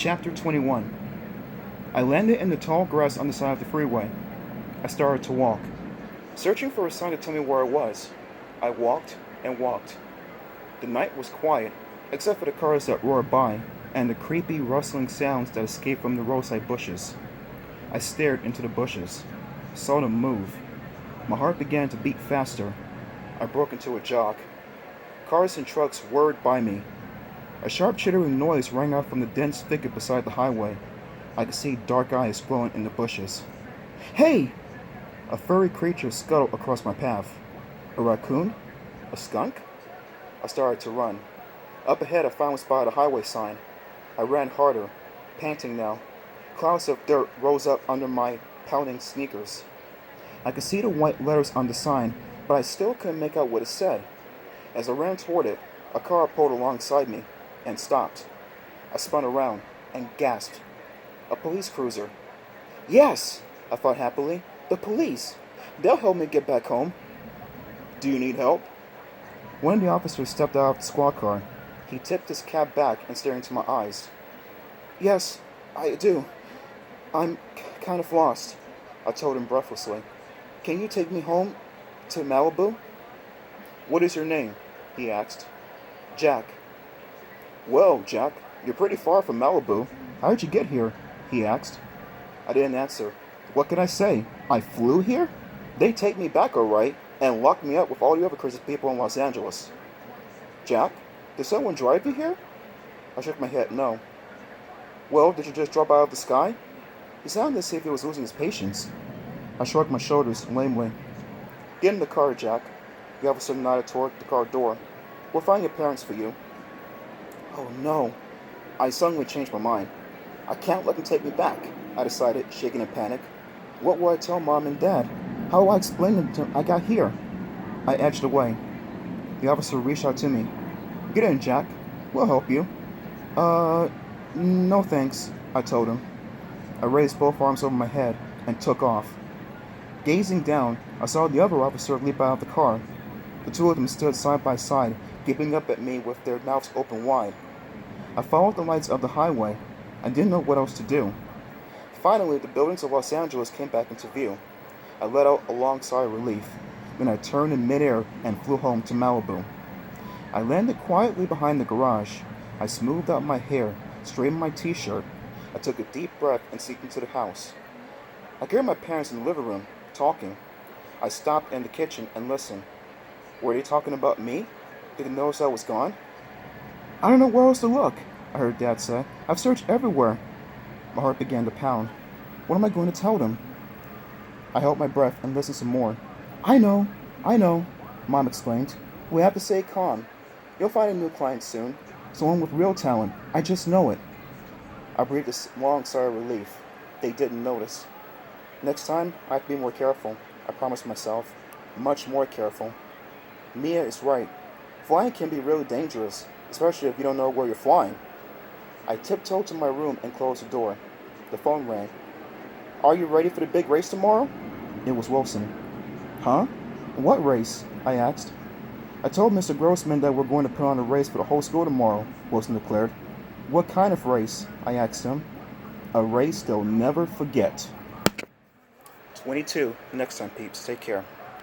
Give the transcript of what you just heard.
Chapter 21. I landed in the tall grass on the side of the freeway. I started to walk, searching for a sign to tell me where I was. I walked and walked. The night was quiet, except for the cars that roared by and the creepy rustling sounds that escaped from the roadside bushes. I stared into the bushes, saw them move. My heart began to beat faster. I broke into a jog. Cars and trucks whirred by me. A sharp chittering noise rang out from the dense thicket beside the highway. I could see dark eyes glowing in the bushes. Hey! A furry creature scuttled across my path. A raccoon? A skunk? I started to run. Up ahead, I finally spotted a highway sign. I ran harder, panting now. Clouds of dirt rose up under my pounding sneakers. I could see the white letters on the sign, but I still couldn't make out what it said. As I ran toward it, a car pulled alongside me and stopped. I spun around and gasped. A police cruiser. Yes, I thought happily. The police. They'll help me get back home. Do you need help? One of the officers stepped out of the squad car. He tipped his cap back and stared into my eyes. Yes, I do. I'm kind of lost, I told him breathlessly. Can you take me home to Malibu? What is your name? He asked. Jack. Well, Jack, you're pretty far from Malibu. How'd you get here? He asked. I didn't answer. What could I say? I flew here? They take me back all right and lock me up with all the other crazy people in Los Angeles. Jack, did someone drive you here? I shook my head, no. Well, did you just drop out of the sky? He sounded as if he was losing his patience. I shrugged my shoulders lamely. Get in the car, Jack. The officer nodded toward the car door. We'll find your parents for you. Oh no. I suddenly changed my mind. I can't let them take me back, I decided, shaking in panic. What will I tell Mom and Dad? How will I explain to them I got here? I edged away. The officer reached out to me. Get in, Jack. We'll help you. No thanks, I told him. I raised both arms over my head and took off. Gazing down, I saw the other officer leap out of the car. The two of them stood side by side, gaping up at me with their mouths open wide. I followed the lights of the highway. I didn't know what else to do. Finally, the buildings of Los Angeles came back into view. I let out a long sigh of relief. Then I turned in midair and flew home to Malibu. I landed quietly behind the garage. I smoothed out my hair, straightened my t-shirt. I took a deep breath and sneaked into the house. I could hear my parents in the living room, talking. I stopped in the kitchen and listened. Were they talking about me? Did they notice I was gone? I don't know where else to look, I heard Dad say. I've searched everywhere. My heart began to pound. What am I going to tell them? I held my breath and listened some more. I know, Mom exclaimed. We have to stay calm. You'll find a new client soon. Someone with real talent. I just know it. I breathed a long sigh of relief. They didn't notice. Next time, I have to be more careful, I promised myself. Much more careful. Mia is right. Flying can be really dangerous, especially if you don't know where you're flying. I tiptoed to my room and closed the door. The phone rang. Are you ready for the big race tomorrow? It was Wilson. Huh? What race? I asked. I told Mr. Grossman that we're going to put on a race for the whole school tomorrow, Wilson declared. What kind of race? I asked him. A race they'll never forget. 22. Next time, peeps. Take care.